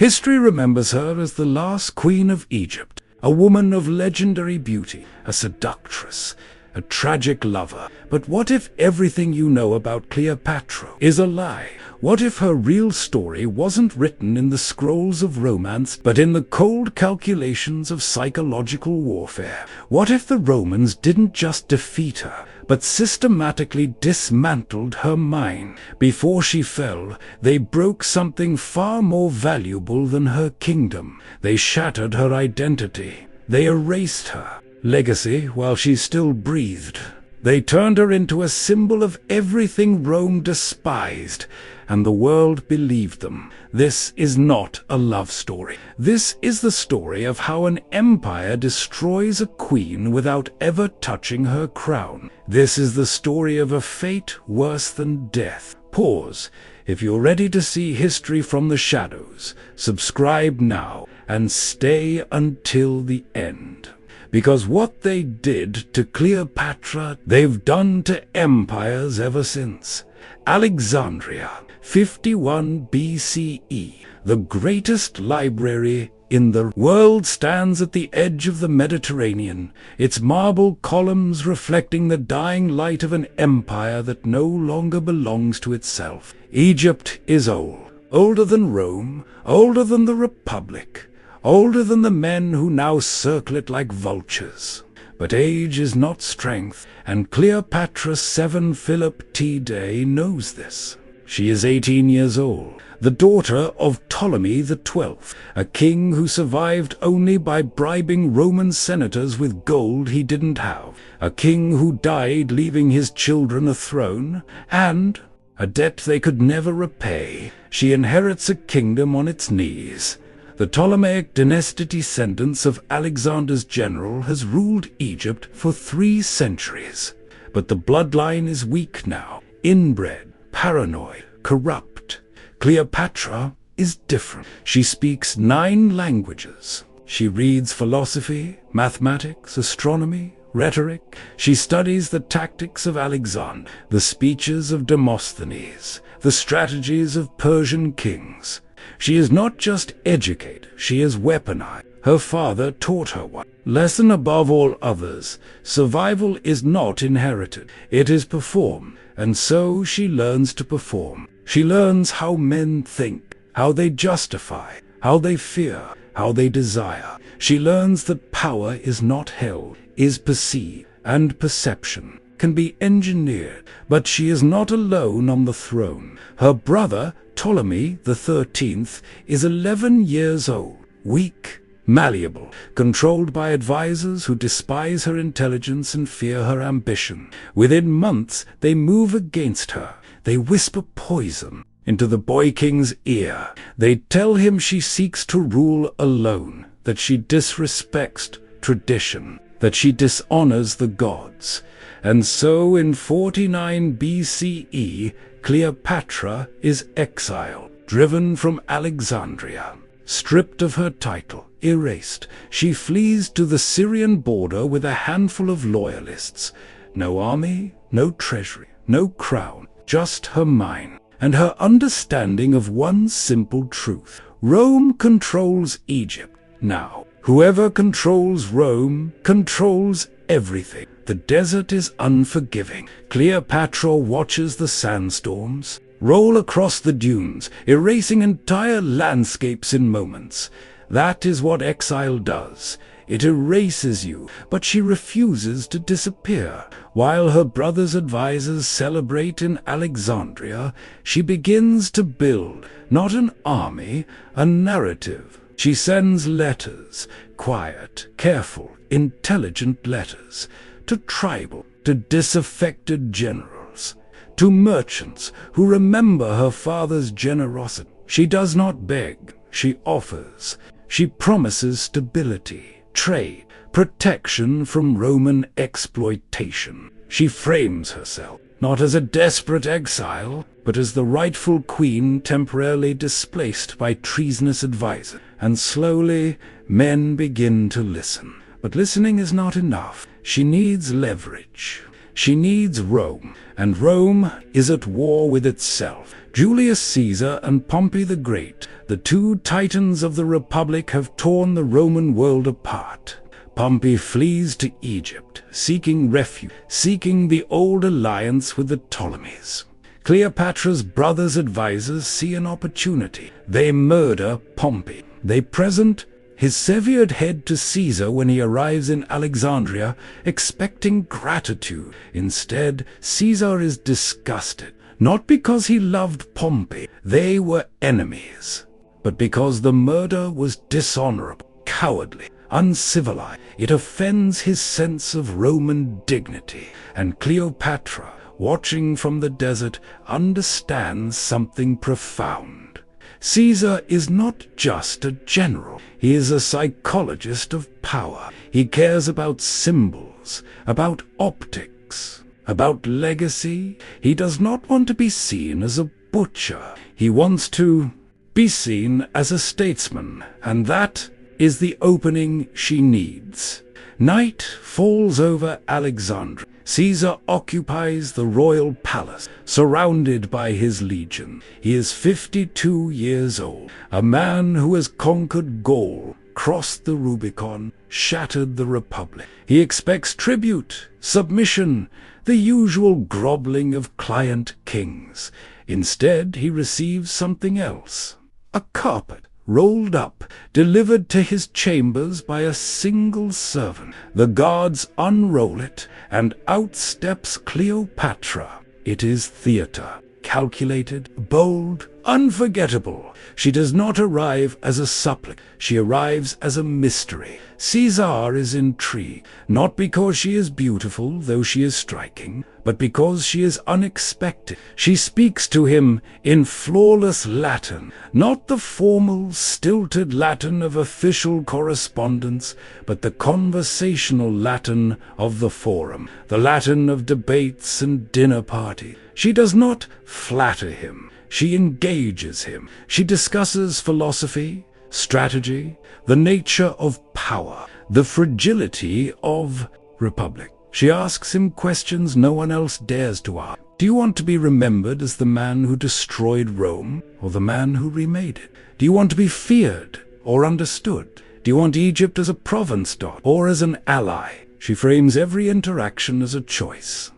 History remembers her as the last queen of Egypt, a woman of legendary beauty, a seductress, a tragic lover. But what if everything you know about Cleopatra is a lie? What if her real story wasn't written in the scrolls of romance, but in the cold calculations of psychological warfare? What if the Romans didn't just defeat her, but systematically dismantled her mind? Before she fell, they broke something far more valuable than her kingdom. They shattered her identity. They erased her legacy while she still breathed. They turned her into a symbol of everything Rome despised, and the world believed them. This is not a love story. This is the story of how an empire destroys a queen without ever touching her crown. This is the story of a fate worse than death. Pause. If you're ready to see history from the shadows, subscribe now and stay until the end. Because what they did to Cleopatra, they've done to empires ever since. Alexandria, 51 BCE, the greatest library in the world, stands at the edge of the Mediterranean, its marble columns reflecting the dying light of an empire that no longer belongs to itself. Egypt is old, older than Rome, older than the Republic, older than the men who now circle it like vultures. But age is not strength, and Cleopatra 7 Philip T. Day knows this. She is 18 years old, the daughter of Ptolemy XII, a king who survived only by bribing Roman senators with gold he didn't have, a king who died leaving his children a throne, and a debt they could never repay. She inherits a kingdom on its knees. The Ptolemaic Dynasty descendants of Alexander's general has ruled Egypt for 3 centuries. But the bloodline is weak now, inbred, paranoid, corrupt. Cleopatra is different. She speaks 9 languages. She reads philosophy, mathematics, astronomy, rhetoric. She studies the tactics of Alexander, the speeches of Demosthenes, the strategies of Persian kings. She is not just educated, she is weaponized. Her father taught her one lesson above all others: survival is not inherited, it is performed. And so she learns to perform. She learns how men think, how they justify, how they fear, how they desire. She learns that power is not held, is perceived, and perception can be engineered. But she is not alone on the throne. Her brother, Ptolemy XIII, is 11 years old, weak, malleable, controlled by advisors who despise her intelligence and fear her ambition. Within months, they move against her. They whisper poison into the boy king's ear. They tell him she seeks to rule alone, that she disrespects tradition, that she dishonors the gods. And so in 49 BCE, Cleopatra is exiled, driven from Alexandria. Stripped of her title, erased, she flees to the Syrian border with a handful of loyalists. No army, no treasury, no crown, just her mind and her understanding of one simple truth: Rome controls Egypt. Now, whoever controls Rome controls everything. The desert is unforgiving. Cleopatra watches the sandstorms roll across the dunes, erasing entire landscapes in moments. That is what exile does. It erases you, but she refuses to disappear. While her brother's advisors celebrate in Alexandria, she begins to build, not an army, a narrative. She sends letters, quiet, careful, intelligent letters, to tribal, to disaffected generals, to merchants who remember her father's generosity. She does not beg, she offers. She promises stability, trade, protection from Roman exploitation. She frames herself not as a desperate exile, but as the rightful queen temporarily displaced by treasonous advisors. And slowly, men begin to listen. But listening is not enough. She needs leverage. She needs Rome, and Rome is at war with itself. Julius Caesar and Pompey the Great, the two titans of the Republic, have torn the Roman world apart. Pompey flees to Egypt, seeking refuge, seeking the old alliance with the Ptolemies. Cleopatra's brother's advisors see an opportunity. They murder Pompey. They present his severed head to Caesar when he arrives in Alexandria, expecting gratitude. Instead, Caesar is disgusted, not because he loved Pompey, they were enemies, but because the murder was dishonorable, cowardly, uncivilized. It offends his sense of Roman dignity, and Cleopatra, watching from the desert, understands something profound. Caesar is not just a general. He is a psychologist of power. He cares about symbols, about optics, about legacy. He does not want to be seen as a butcher. He wants to be seen as a statesman, and that is the opening she needs. Night falls over Alexandria. Caesar occupies the royal palace, surrounded by his legion. He is 52 years old, a man who has conquered Gaul, crossed the Rubicon, shattered the Republic. He expects tribute, submission, the usual groveling of client kings. Instead, he receives something else: a carpet, rolled up, delivered to his chambers by a single servant. The guards unroll it, and out steps Cleopatra. It is theater, calculated, bold, unforgettable. She does not arrive as a supplicant. She arrives as a mystery. Caesar is intrigued, not because she is beautiful, though she is striking, but because she is unexpected. She speaks to him in flawless Latin, not the formal, stilted Latin of official correspondence, but the conversational Latin of the forum, the Latin of debates and dinner parties. She does not flatter him. She engages him. She discusses philosophy, strategy, the nature of power, the fragility of republic. She asks him questions no one else dares to ask. Do you want to be remembered as the man who destroyed Rome, or the man who remade it? Do you want to be feared or understood? Do you want Egypt as a province or as an ally? She frames every interaction as a choice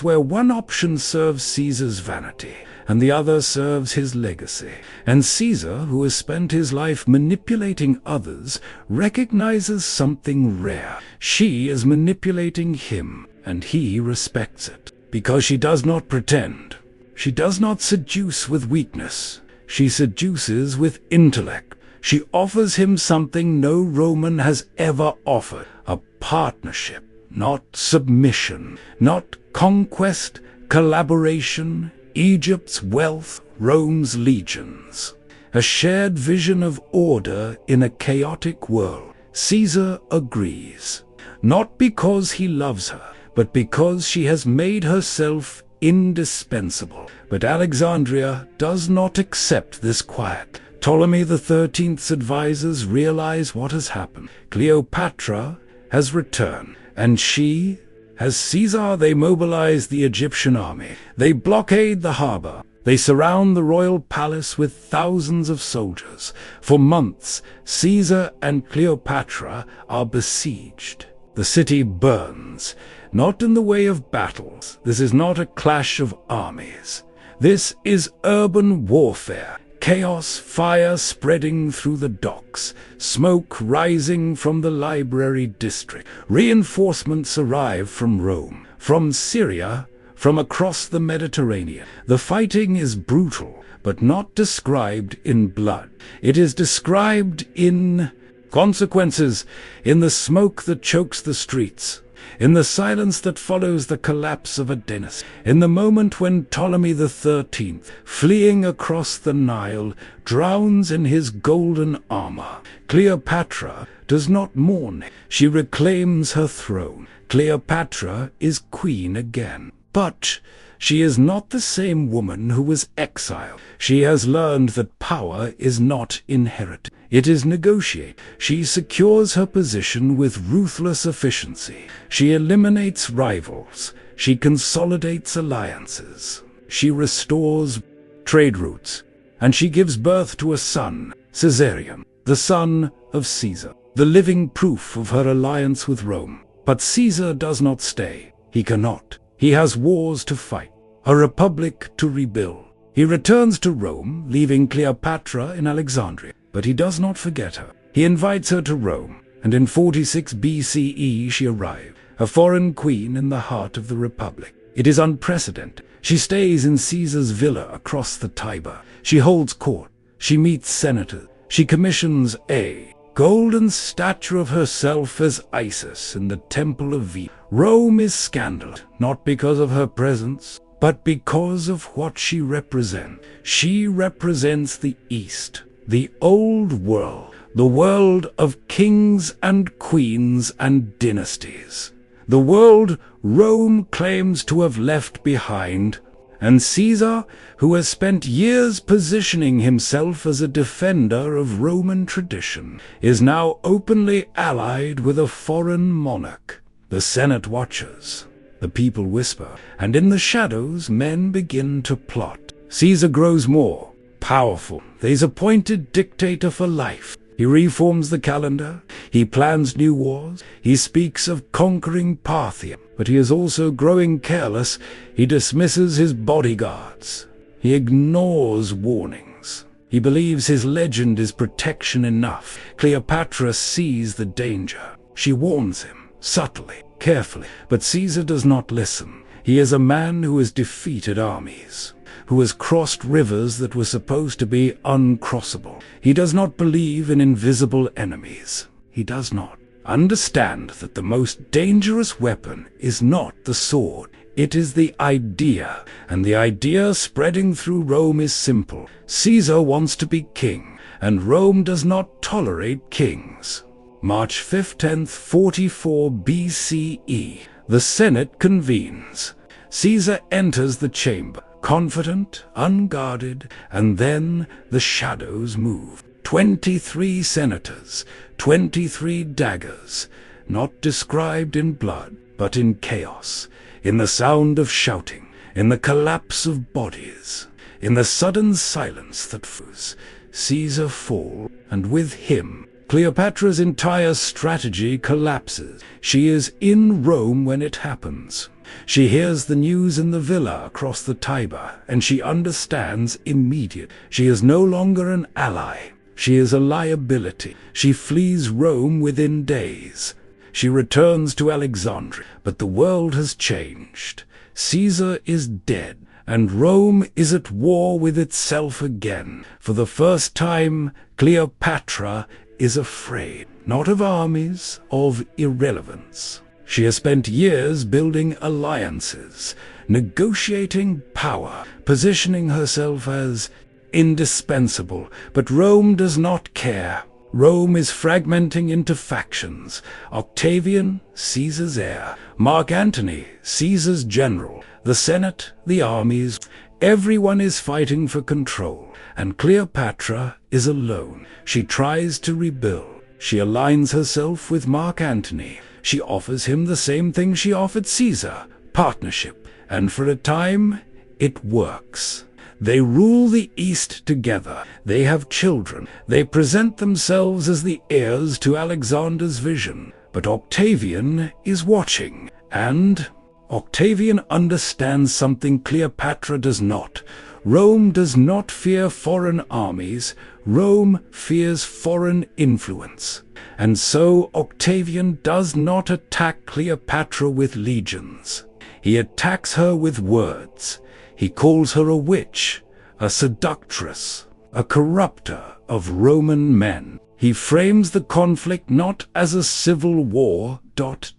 where one option serves Caesar's vanity, and the other serves his legacy. And Caesar, who has spent his life manipulating others, recognizes something rare. She is manipulating him, and he respects it. Because she does not pretend. She does not seduce with weakness. She seduces with intellect. She offers him something no Roman has ever offered: a partnership, not submission, not conquest, collaboration, Egypt's wealth, Rome's legions. A shared vision of order in a chaotic world. Caesar agrees, not because he loves her, but because she has made herself indispensable. But Alexandria does not accept this quiet. Ptolemy XIII's advisors realize what has happened. Cleopatra has returned, and she has Caesar. They mobilize the Egyptian army. They blockade the harbor. They surround the royal palace with thousands of soldiers. For months, Caesar and Cleopatra are besieged. The city burns, not in the way of battles. This is not a clash of armies. This is urban warfare. Chaos, fire spreading through the docks, smoke rising from the library district. Reinforcements arrive from Rome, from Syria, from across the Mediterranean. The fighting is brutal, but not described in blood. It is described in consequences, in the smoke that chokes the streets, in the silence that follows the collapse of a dynasty, in the moment when Ptolemy XIII, fleeing across the Nile, drowns in his golden armor. Cleopatra does not mourn. She reclaims her throne. Cleopatra is queen again. But she is not the same woman who was exiled. She has learned that power is not inherited. It is negotiated. She secures her position with ruthless efficiency. She eliminates rivals. She consolidates alliances. She restores trade routes. And she gives birth to a son, Caesarion, the son of Caesar, the living proof of her alliance with Rome. But Caesar does not stay. He cannot. He has wars to fight, a republic to rebuild. He returns to Rome, leaving Cleopatra in Alexandria. But he does not forget her. He invites her to Rome, and in 46 BCE she arrived, a foreign queen in the heart of the republic. It is unprecedented. She stays in Caesar's villa across the Tiber. She holds court. She meets senators. She commissions a golden statue of herself as Isis in the Temple of Venus. Rome is scandalous, not because of her presence, but because of what she represents. She represents the East, the old world, the world of kings and queens and dynasties. The world Rome claims to have left behind, and Caesar, who has spent years positioning himself as a defender of Roman tradition, is now openly allied with a foreign monarch. The Senate watches, the people whisper, and in the shadows men begin to plot. Caesar grows more powerful. He's appointed dictator for life. He reforms the calendar. He plans new wars. He speaks of conquering Parthia. But he is also growing careless. He dismisses his bodyguards. He ignores warnings. He believes his legend is protection enough. Cleopatra sees the danger. She warns him, subtly, carefully. But Caesar does not listen. He is a man who has defeated armies, who has crossed rivers that were supposed to be uncrossable. He does not believe in invisible enemies. He does not understand that the most dangerous weapon is not the sword. It is the idea, and the idea spreading through Rome is simple. Caesar wants to be king, and Rome does not tolerate kings. March 5th, 10th, 44 BCE. The Senate convenes. Caesar enters the chamber, confident, unguarded, and then the shadows move. 23 senators, 23 daggers, not described in blood, but in chaos, in the sound of shouting, in the collapse of bodies, in the sudden silence that follows. Caesar falls, and with him, Cleopatra's entire strategy collapses. She is in Rome when it happens. She hears the news in the villa across the Tiber, and she understands immediately. She is no longer an ally. She is a liability. She flees Rome within days. She returns to Alexandria. But the world has changed. Caesar is dead, and Rome is at war with itself again. For the first time, Cleopatra is afraid, not of armies, of irrelevance. She has spent years building alliances, negotiating power, positioning herself as indispensable, but Rome does not care. Rome is fragmenting into factions. Octavian, Caesar's heir. Mark Antony, Caesar's general. The Senate, the armies. Everyone is fighting for control, and Cleopatra is alone. She tries to rebuild. She aligns herself with Mark Antony. She offers him the same thing she offered Caesar, partnership, and for a time, it works. They rule the East together. They have children. They present themselves as the heirs to Alexander's vision. But Octavian is watching, and Octavian understands something Cleopatra does not. Rome does not fear foreign armies. Rome fears foreign influence. And so Octavian does not attack Cleopatra with legions. He attacks her with words. He calls her a witch, a seductress, a corrupter of Roman men. He frames the conflict not as a civil war, but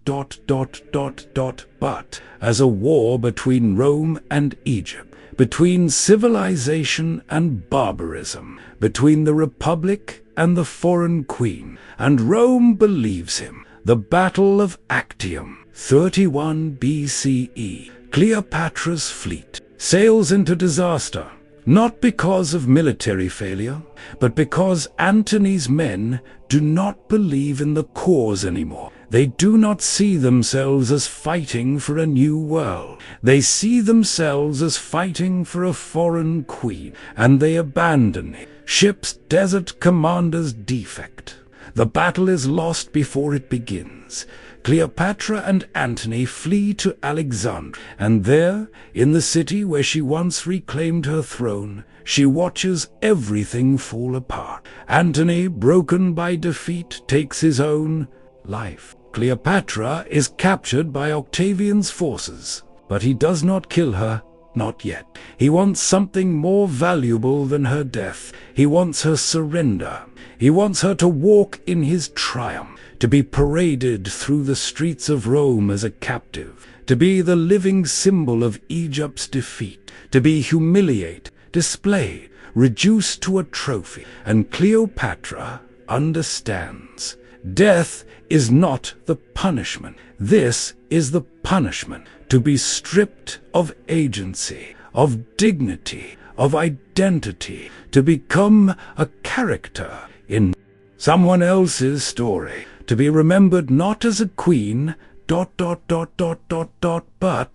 as a war between Rome and Egypt, between civilization and barbarism, between the Republic and the foreign queen. And Rome believes him. The Battle of Actium, 31 BCE. Cleopatra's fleet sails into disaster, not because of military failure, but because Antony's men do not believe in the cause anymore. They do not see themselves as fighting for a new world. They see themselves as fighting for a foreign queen, and they abandon it. Ship's desert commander's defect. The battle is lost before it begins. Cleopatra and Antony flee to Alexandria, and there, in the city where she once reclaimed her throne, she watches everything fall apart. Antony, broken by defeat, takes his own life. Cleopatra is captured by Octavian's forces, but he does not kill her, not yet. He wants something more valuable than her death. He wants her surrender. He wants her to walk in his triumph, to be paraded through the streets of Rome as a captive, to be the living symbol of Egypt's defeat, to be humiliated, displayed, reduced to a trophy. And Cleopatra understands. Death is not the punishment. This is the punishment, to be stripped of agency, of dignity, of identity, to become a character in someone else's story, to be remembered not as a queen, but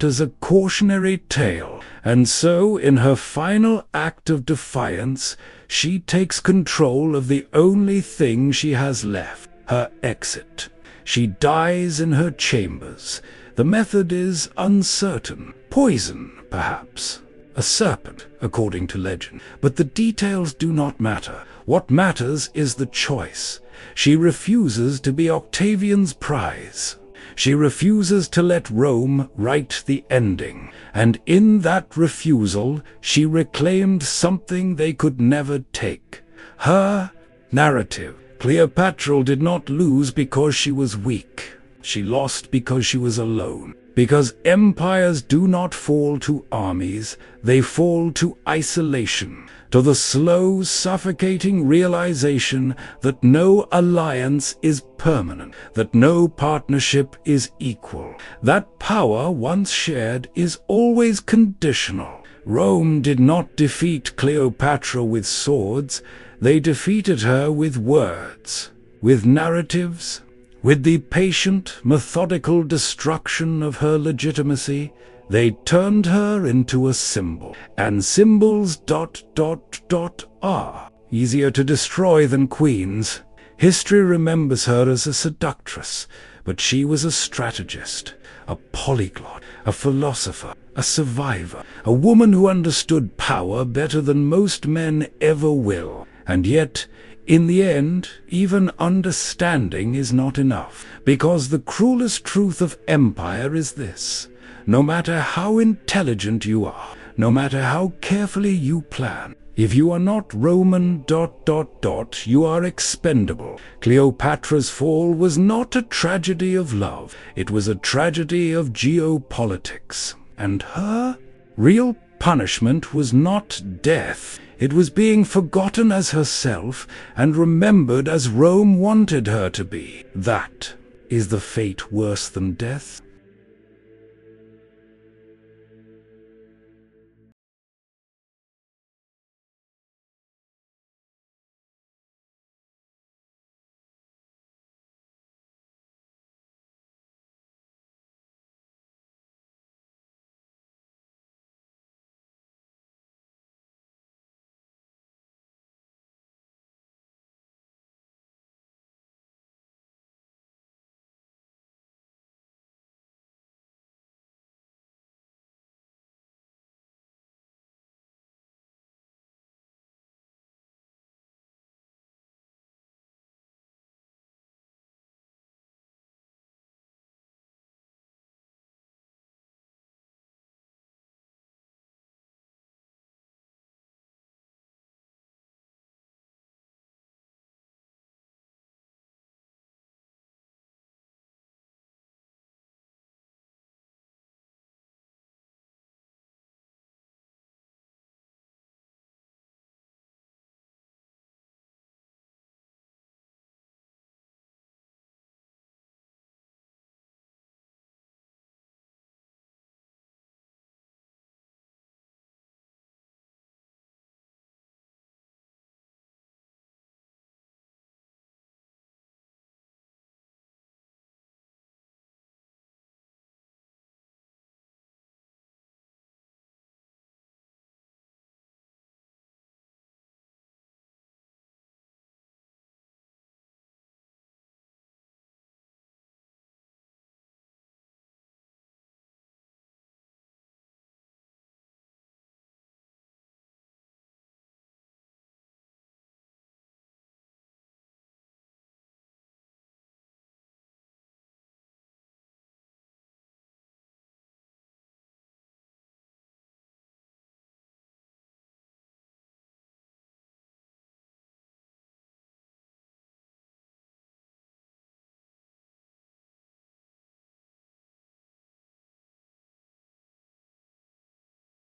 as a cautionary tale. And so, in her final act of defiance, she takes control of the only thing she has left, her exit. She dies in her chambers. The method is uncertain. Poison, perhaps. A serpent, according to legend. But the details do not matter. What matters is the choice. She refuses to be Octavian's prize. She refuses to let Rome write the ending. And in that refusal, she reclaimed something they could never take. Her narrative. Cleopatra did not lose because she was weak. She lost because she was alone. Because empires do not fall to armies, they fall to isolation, to the slow, suffocating realization that no alliance is permanent, that no partnership is equal, that power once shared is always conditional. Rome did not defeat Cleopatra with swords. They defeated her with words, with narratives, with the patient, methodical destruction of her legitimacy. They turned her into a symbol, and symbols are easier to destroy than queens. History remembers her as a seductress, but she was a strategist, a polyglot, a philosopher, a survivor, a woman who understood power better than most men ever will. And yet, in the end, even understanding is not enough, because the cruelest truth of empire is this: no matter how intelligent you are, no matter how carefully you plan, if you are not Roman ... you are expendable. Cleopatra's fall was not a tragedy of love, it was a tragedy of geopolitics. And her real punishment was not death. It was being forgotten as herself and remembered as Rome wanted her to be. That is the fate worse than death.